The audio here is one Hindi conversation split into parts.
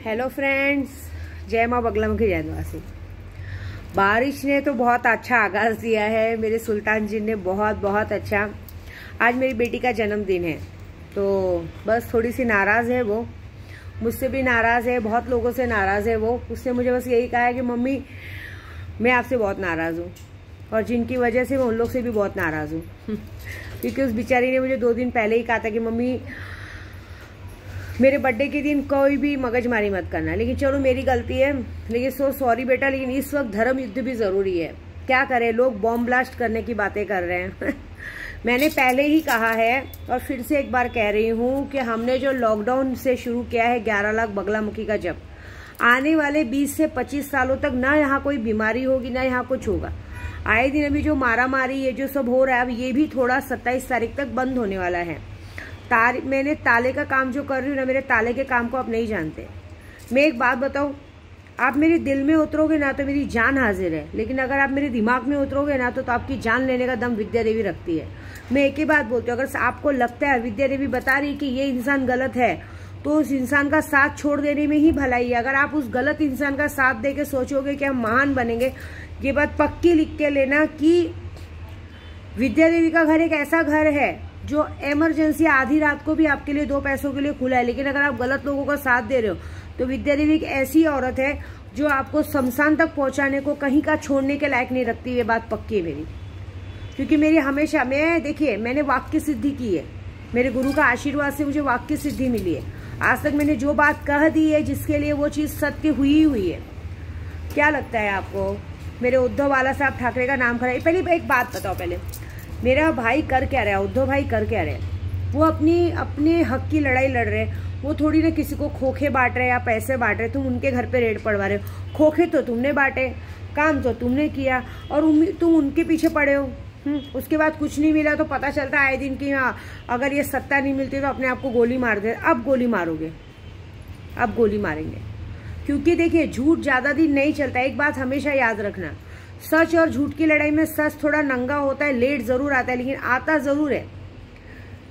हेलो फ्रेंड्स, जय माँ बगलामुखी जयनिवासी। बारिश ने तो बहुत अच्छा आगाज दिया है। मेरे सुल्तान जी ने बहुत अच्छा। आज मेरी बेटी का जन्मदिन है, तो बस थोड़ी सी नाराज़ है वो, मुझसे भी नाराज़ है, बहुत लोगों से नाराज़ है वो। उसने मुझे बस यही कहा है कि मम्मी मैं आपसे बहुत नाराज़ हूँ, और जिनकी वजह से मैं उन लोग से भी बहुत नाराज़ हूँ क्योंकि उस बेचारी ने मुझे 2 दिन पहले ही कहा था कि मम्मी मेरे बर्थडे के दिन कोई भी मगजमारी मत करना। लेकिन चलो मेरी गलती है, लेकिन सो सॉरी बेटा, लेकिन इस वक्त धर्म युद्ध भी ज़रूरी है। क्या करें, लोग बॉम्ब ब्लास्ट करने की बातें कर रहे हैं मैंने पहले ही कहा है और फिर से एक बार कह रही हूँ कि हमने जो लॉकडाउन से शुरू किया है 11 लाख बगलामुखी का, जब आने वाले 20 से 25 सालों तक ना यहाँ कोई बीमारी होगी ना यहाँ कुछ होगा। आए दिन अभी जो मारा मारी ये जो सब हो रहा है, अब ये भी थोड़ा 27 तारीख तक बंद होने वाला है। मैंने ताले का काम जो कर रही हूँ ना, मेरे ताले के काम को आप नहीं जानते। मैं एक बात बताऊँ, आप मेरे दिल में उतरोगे ना तो मेरी जान हाजिर है, लेकिन अगर आप मेरे दिमाग में उतरोगे ना तो आपकी जान लेने का दम विद्या देवी रखती है। मैं एक ही बात बोलती हूँ, अगर आपको लगता है विद्या देवी बता रही कि ये इंसान गलत है, तो उस इंसान का साथ छोड़ देने में ही भलाई है। अगर आप उस गलत इंसान का साथ दे के सोचोगे कि हम महान बनेंगे, ये बात पक्की लिख के लेना कि विद्या देवी का घर एक ऐसा घर है जो इमरजेंसी आधी रात को भी आपके लिए 2 पैसों के लिए खुला है। लेकिन अगर आप गलत लोगों का साथ दे रहे हो तो विद्या देवी एक ऐसी औरत है जो आपको शमशान तक पहुंचाने को कहीं का छोड़ने के लायक नहीं रखती। ये बात पक्की है मेरी, क्योंकि मेरी हमेशा देखिए मैंने वाक्य सिद्धि की है, मेरे गुरु का आशीर्वाद से मुझे वाक्य सिद्धि मिली है। आज तक मैंने जो बात कह दी है जिसके लिए वो चीज़ सत्य हुई है। क्या लगता है आपको मेरे उद्धव बाला साहब ठाकरे का नाम खड़ा है? पहले एक बात बताओ, पहले मेरा भाई कर क्या रहा है, उद्धव भाई कर क्या रहे? वो अपने हक की लड़ाई लड़ रहे हैं। वो थोड़ी ना किसी को खोखे बांट रहे या पैसे बांट रहे। तुम उनके घर पे रेड पड़वा रहे हो। खोखे तो तुमने बांटे, काम तो तुमने किया, और तुम उनके पीछे पड़े हो। उसके बाद कुछ नहीं मिला तो पता चलता है आए दिन की हाँ अगर ये सत्ता नहीं मिलती तो अपने आप को गोली मार दे। अब गोली मारोगे, अब गोली मारेंगे, क्योंकि देखिए झूठ ज्यादा दिन नहीं चलता। एक बात हमेशा याद रखना, सच और झूठ की लड़ाई में सच थोड़ा नंगा होता है, लेट जरूर आता है, लेकिन आता जरूर है।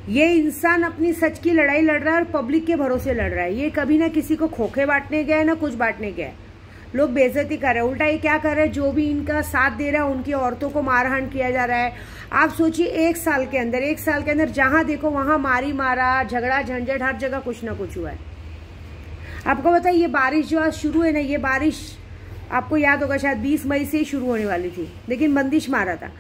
ये इंसान अपनी सच की लड़ाई लड़ रहा है और पब्लिक के भरोसे लड़ रहा है। ये कभी ना किसी को खोखे बांटने गया है ना कुछ बांटने गया है। लोग बेइज्जती कर रहे हैं। उल्टा ये क्या कर रहे हैं, जो भी इनका साथ दे रहा है उनकी औरतों को मारहान किया जा रहा है। आप सोचिए एक साल के अंदर जहां देखो वहां मारी मारा, झगड़ा झंझट, हर जगह कुछ ना कुछ हुआ है। आपको बताइए ये बारिश जो आज शुरू है ना, ये बारिश आपको याद होगा शायद 20 मई से ही शुरू होने वाली थी, लेकिन बंदिश मारा था।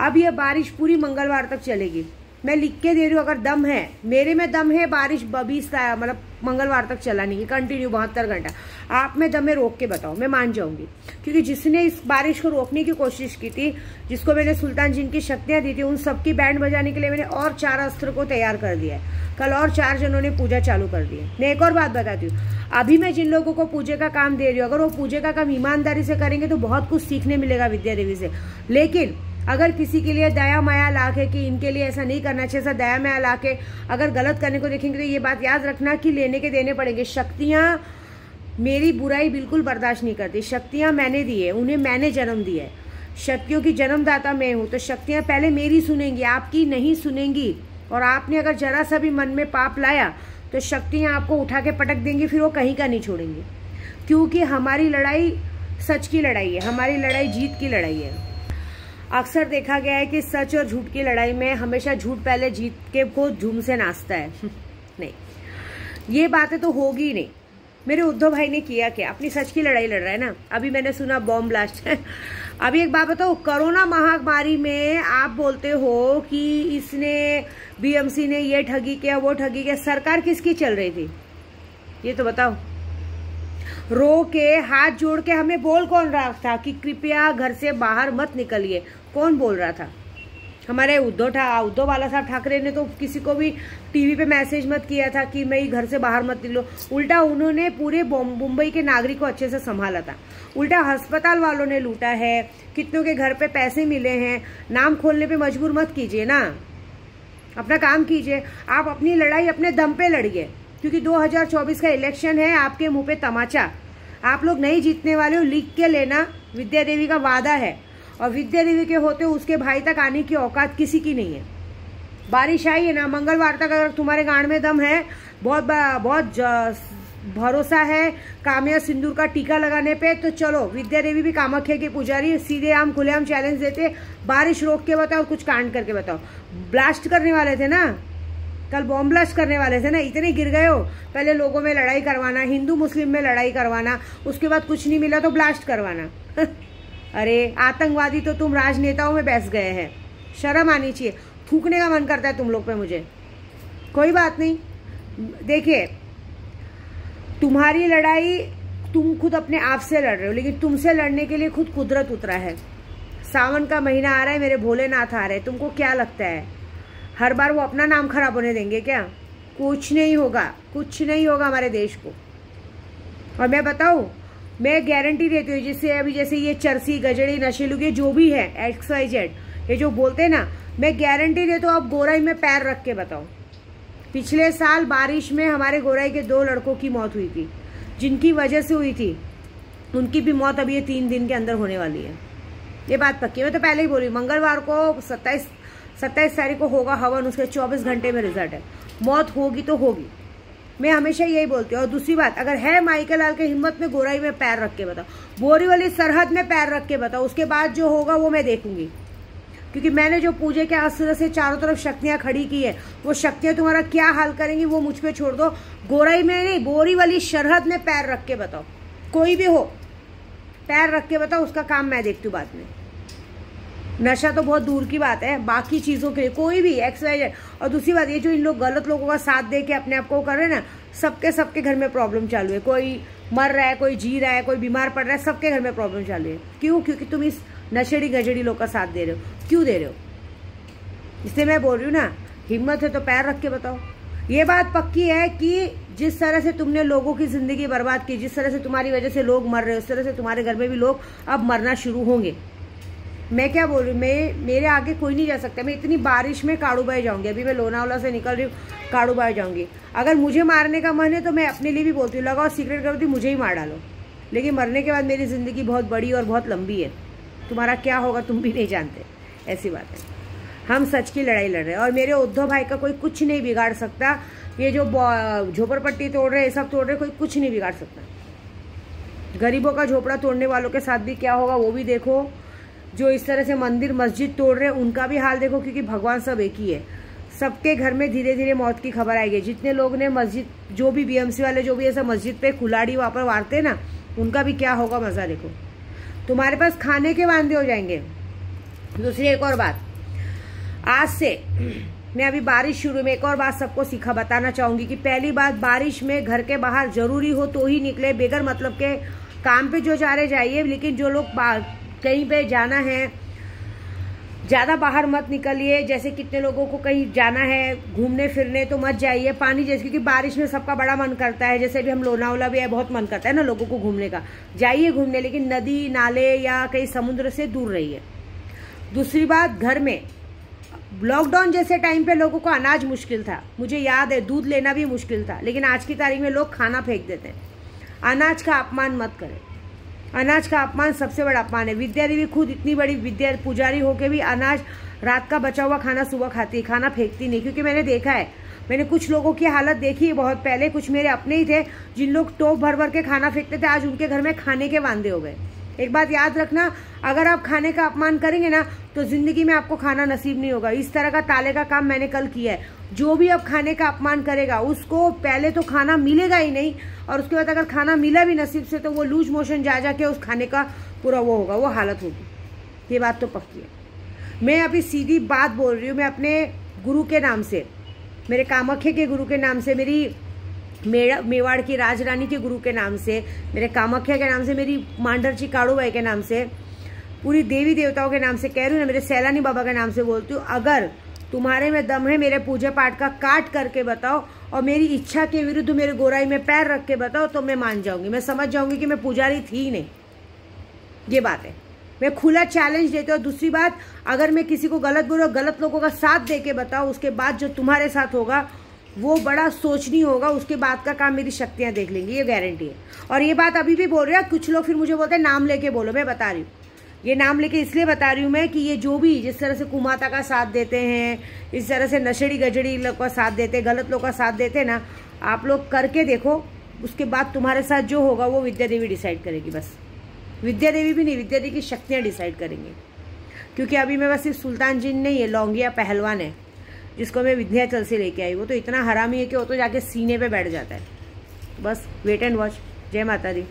अब ये बारिश पूरी मंगलवार तक चलेगी। मैं लिख के दे रही हूँ, अगर दम है, मेरे में दम है, बारिश 20 मतलब मंगलवार तक चलानी है कंटिन्यू 72 घंटा। आप में दम है, रोक के बताओ, मैं मान जाऊंगी। क्योंकि जिसने इस बारिश को रोकने की कोशिश की थी, जिसको मैंने सुल्तान जिन की शक्तियां दी थी, उन सबकी बैंड बजाने के लिए मैंने और 4 अस्त्र को तैयार कर दिया है। कल और 4 जनों ने पूजा चालू कर दी है। मैं एक और बात बताती हूँ, अभी मैं जिन लोगों को पूजे का काम दे रही हूँ, अगर वो पूजे का काम ईमानदारी से करेंगे तो बहुत कुछ सीखने मिलेगा विद्या देवी से। लेकिन अगर किसी के लिए दया माया लाके कि इनके लिए ऐसा नहीं करना चाहिए, ऐसा दया माया लाके अगर गलत करने को देखेंगे तो ये बात याद रखना कि लेने के देने पड़ेंगे। शक्तियां मेरी बुराई बिल्कुल बर्दाश्त नहीं करती। शक्तियां मैंने दी है, उन्हें मैंने जन्म दिया है। शक्तियों की जन्मदाता मैं हूं, तो शक्तियां पहले मेरी सुनेंगी, आपकी नहीं सुनेंगी। और आपने अगर जरा सा भी मन में पाप लाया तो शक्तियां आपको उठा के पटक देंगी, फिर वो कहीं का नहीं छोड़ेंगी। क्योंकि हमारी लड़ाई सच की लड़ाई है, हमारी लड़ाई जीत की लड़ाई है। अक्सर देखा गया है कि सच और झूठ की लड़ाई में हमेशा झूठ पहले जीत के को झूम से नाचता है नहीं, ये बातें तो होगी ही नहीं। मेरे उद्धव भाई ने किया क्या, अपनी सच की लड़ाई लड़ रहा है ना। अभी मैंने सुना बॉम्ब ब्लास्ट अभी एक बात बताओ, कोरोना महामारी में आप बोलते हो कि इसने बीएमसी ने ये ठगी किया वो ठगी किया, सरकार किसकी चल रही थी ये तो बताओ। रो के हाथ जोड़ के हमें बोल कौन रहा था कि कृपया घर से बाहर मत निकलिए? कौन बोल रहा था? हमारे उद्धव बाला साहब ठाकरे ने तो किसी को भी टीवी पे मैसेज मत किया था कि मैं घर से बाहर मत निकलो। उल्टा उन्होंने पूरे मुंबई के नागरिक को अच्छे से संभाला था। उल्टा अस्पताल वालों ने लूटा है, कितनों के घर पे पैसे मिले हैं। नाम खोलने पे मजबूर मत कीजिए ना, अपना काम कीजिए। आप अपनी लड़ाई अपने दम पे लड़िए, क्योंकि 2024 का इलेक्शन है, आपके मुंह पे तमाचा। आप लोग नहीं जीतने वाले हो, लिख के लेना। विद्या देवी का वादा है, और विद्या देवी के होते उसके भाई तक आने की औकात किसी की नहीं है। बारिश आई है ना, मंगलवार तक अगर तुम्हारे गांड में दम है, बहुत भरोसा है कामया सिंदूर का टीका लगाने पे, तो चलो विद्या देवी भी कामाख्या की पुजारी, सीधे आम खुलेआम चैलेंज देते, बारिश रोक के बताओ, कुछ कांड करके बताओ। ब्लास्ट करने वाले थे ना, कल बॉम्ब ब्लास्ट करने वाले थे ना, इतने गिर गए हो। पहले लोगों में लड़ाई करवाना, हिंदू मुस्लिम में लड़ाई करवाना, उसके बाद कुछ नहीं मिला तो ब्लास्ट करवाना। अरे आतंकवादी तो तुम राजनेताओं में बैस गए हैं, शर्म आनी चाहिए। थूकने का मन करता है तुम लोग पे मुझे। कोई बात नहीं, देखिए तुम्हारी लड़ाई तुम खुद अपने आप से लड़ रहे हो, लेकिन तुमसे लड़ने के लिए खुद कुदरत उतरा है। सावन का महीना आ रहा है, मेरे भोलेनाथ आ रहे हैं। तुमको क्या लगता है हर बार वो अपना नाम खराब होने देंगे क्या? कुछ नहीं होगा, कुछ नहीं होगा हमारे देश को। और मैं बताऊं, मैं गारंटी देती हूँ, जिससे अभी जैसे ये चरसी गजड़ी नशेलू के जो भी है XYZ ये जो बोलते हैं ना, मैं गारंटी देती हूँ, आप गोराई में पैर रख के बताओ। पिछले साल बारिश में हमारे गोराई के 2 लड़कों की मौत हुई थी, जिनकी वजह से हुई थी, उनकी भी मौत अभी ये 3 दिन के अंदर होने वाली है। ये बात पक्की है, मैं तो पहले ही बोली। मंगलवार को 27 तारीख को होगा हवन, उसके 24 घंटे में रिजल्ट है। मौत होगी तो होगी, मैं हमेशा यही बोलती हूँ। और दूसरी बात, अगर है माइकल लाल के हिम्मत में, गोराई में पैर रख के बताओ, बोरीवली सरहद में पैर रख के बताओ। उसके बाद जो होगा वो मैं देखूंगी, क्योंकि मैंने जो पूजे के अस्त्र से चारों तरफ शक्तियां खड़ी की है, वो शक्तियां तुम्हारा क्या हाल करेंगी वो मुझ पे छोड़ दो। गोराई में नहीं, बोरीवली सरहद में पैर रख के बताओ, कोई भी हो पैर रख के बताओ, उसका काम मैं देखती हूँ बाद में। नशा तो बहुत दूर की बात है, बाकी चीजों के लिए कोई भी XYZ। और दूसरी बात, ये जो इन लोग गलत लोगों का साथ दे के अपने आप को कर रहे हैं ना, सबके घर में प्रॉब्लम चालू है। कोई मर रहा है, कोई जी रहा है, कोई बीमार पड़ रहा है, सबके घर में प्रॉब्लम चालू है। क्यों? क्योंकि तुम इस नशेड़ी गजड़ी लोग का साथ दे रहे हो। क्यों दे रहे हो? इसलिए मैं बोल रही हूँ ना, हिम्मत है तो पैर रख के बताओ। ये बात पक्की है कि जिस तरह से तुमने लोगों की जिंदगी बर्बाद की, जिस तरह से तुम्हारी वजह से लोग मर रहे हैं, उस तरह से तुम्हारे घर में भी लोग अब मरना शुरू होंगे। मैं क्या बोल रही हूँ, मेरे आगे कोई नहीं जा सकता। मैं इतनी बारिश में काड़ूबाई जाऊंगी, अभी मैं लोनावाला से निकल रही हूँ, काड़ूबाई जाऊंगी। अगर मुझे मारने का मन है तो मैं अपने लिए भी बोलती हूँ, लगाओ सिगरेट करती, मुझे ही मार डालो। लेकिन मरने के बाद मेरी जिंदगी बहुत बड़ी और बहुत लंबी है, तुम्हारा क्या होगा तुम भी नहीं जानते। ऐसी बात है, हम सच की लड़ाई लड़ रहे हैं। और मेरे उद्धव भाई का कोई कुछ नहीं बिगाड़ सकता। ये जो झोपड़पट्टी तोड़ रहे हैं, सब तोड़ रहे, कोई कुछ नहीं बिगाड़ सकता। गरीबों का झोपड़ा तोड़ने वालों के साथ भी क्या होगा वो भी देखो। जो इस तरह से मंदिर मस्जिद तोड़ रहे हैं, उनका भी हाल देखो, क्योंकि भगवान सब एक ही है। सबके घर में धीरे धीरे मौत की खबर आएगी। जितने लोग ने मस्जिद, जो भी BMC वाले जो भी ऐसा मस्जिद पे कुल्हाड़ी वहाँ पर मारते ना, उनका भी क्या होगा मजा देखो। तुम्हारे पास खाने के वांदे हो जाएंगे। दूसरी एक और बात, आज से मैं अभी बारिश शुरू में एक और बात सबको सीखा बताना चाहूंगी कि पहली बात, बारिश में घर के बाहर जरूरी हो तो ही निकले, बेगर मतलब के काम पे जो जा रहे जाइए, लेकिन जो लोग कहीं पे जाना है ज्यादा बाहर मत निकलिए। जैसे कितने लोगों को कहीं जाना है घूमने फिरने तो मत जाइए पानी जैसे, क्योंकि बारिश में सबका बड़ा मन करता है। जैसे भी हम लोनावाला भी है, बहुत मन करता है ना लोगों को घूमने का, जाइए घूमने, लेकिन नदी नाले या कहीं समुद्र से दूर रहिए। दूसरी बात, घर में लॉकडाउन जैसे टाइम पे लोगों को अनाज मुश्किल था, मुझे याद है दूध लेना भी मुश्किल था, लेकिन आज की तारीख में लोग खाना फेंक देते हैं। अनाज का अपमान मत करें, अनाज का अपमान सबसे बड़ा अपमान है। विद्या देवी खुद इतनी बड़ी विद्या पुजारी होके भी अनाज, रात का बचा हुआ खाना सुबह खाती है, खाना फेंकती नहीं। क्योंकि मैंने देखा है, मैंने कुछ लोगों की हालत देखी है बहुत पहले, कुछ मेरे अपने ही थे जिन लोग टोप भर भर के खाना फेंकते थे, आज उनके घर में खाने के वांदे हो गए। एक बात याद रखना, अगर आप खाने का अपमान करेंगे ना तो जिंदगी में आपको खाना नसीब नहीं होगा। इस तरह का ताले का काम मैंने कल किया है। जो भी अब खाने का अपमान करेगा उसको पहले तो खाना मिलेगा ही नहीं, और उसके बाद अगर खाना मिला भी नसीब से तो वो लूज मोशन जा जाके उस खाने का पूरा वो होगा, वो हालत होगी। ये बात तो पक्की है। मैं अभी सीधी बात बोल रही हूँ, मैं अपने गुरु के नाम से, मेरे कामाख्या के गुरु के नाम से, मेरी मेवाड़ की राजरानी के गुरु के नाम से, मेरे कामाख्या के नाम से, मेरी मांडरची काड़ूबाई के नाम से, पूरी देवी देवताओं के नाम से कह रही हूँ ना, मेरे सैलानी बाबा के नाम से बोलती हूँ, अगर तुम्हारे में दम है मेरे पूजा पाठ का काट करके बताओ और मेरी इच्छा के विरुद्ध मेरे गोराई में पैर रख के बताओ तो मैं मान जाऊंगी, मैं समझ जाऊंगी कि मैं पुजारी थी ही नहीं। ये बात है, मैं खुला चैलेंज देती हूँ। दूसरी बात, अगर मैं किसी को गलत बोलूँ, गलत लोगों का साथ दे के बताओ, उसके बाद जो तुम्हारे साथ होगा वो बड़ा सोचनी होगा, उसके बाद का काम मेरी शक्तियां देख लेंगी, ये गारंटी है। और ये बात अभी भी बोल रहे हैं कुछ लोग, फिर मुझे बोलते हैं नाम लेके बोलो, मैं बता रही हूँ, ये नाम लेके इसलिए बता रही हूँ मैं कि ये जो भी जिस तरह से कुमाता का साथ देते हैं, इस तरह से नशेड़ी गजड़ी लोग का साथ देते हैं, गलत लोग का साथ देते हैं ना, आप लोग करके देखो, उसके बाद तुम्हारे साथ जो होगा वो विद्या देवी डिसाइड करेगी। बस विद्या देवी भी नहीं, विद्या देवी की शक्तियाँ डिसाइड करेंगी। क्योंकि अभी मेरे पास सिर्फ सुल्तान जिन नहीं है, लौंगिया पहलवान है जिसको मैं विंध्याचल से लेके आई। वो तो इतना हरामी है कि वो तो जाके सीने पे बैठ जाता है। बस वेट एंड वॉच। जय माता दी।